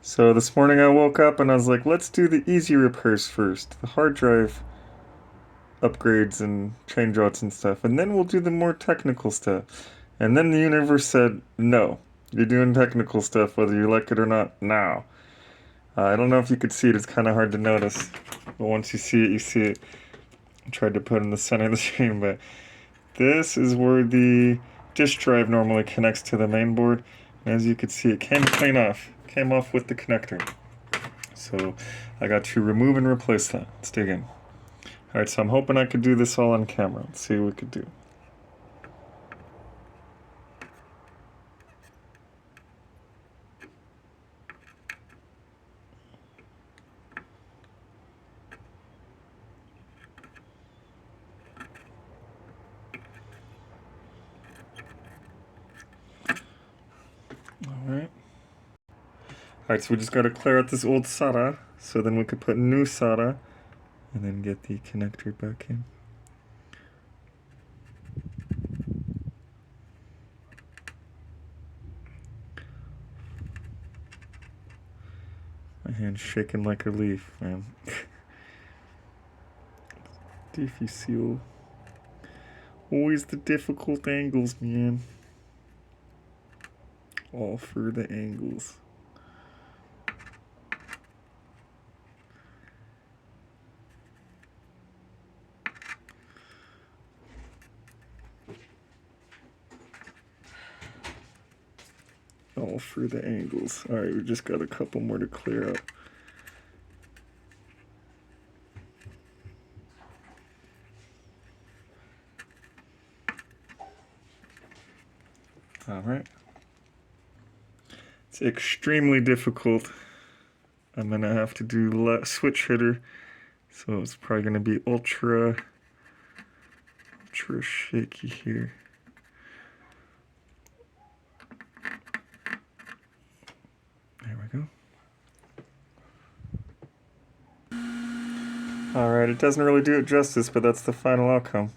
So this morning I woke up and I was like, let's do the easy repairs first, the hard drive upgrades and change outs and stuff, and then we'll do the more technical stuff. And then the universe said, no, you're doing technical stuff whether you like it or not now. I don't know if you could see it, it's kind of hard to notice, but once you see it, you see it. I tried to put it in the center of the screen, but this is where the disk drive normally connects to the main board. And as you can see, it came clean off. Came off with the connector. So I got to remove and replace that. Let's dig in. Alright, so I'm hoping I could do this all on camera. Let's see what we could do. Alright. Alright, so we just gotta clear out this old SATA, so then we could put new SATA, and then get the connector back in. My hand's shaking like a leaf, man. Difficile. Always the difficult angles, man. All for the angles. All for the angles. Alright, we just got a couple more to clear up. Alright. It's extremely difficult. I'm gonna have to do switch hitter, so it's probably gonna be ultra shaky here. There we go. Alright, it doesn't really do it justice, but that's the final outcome.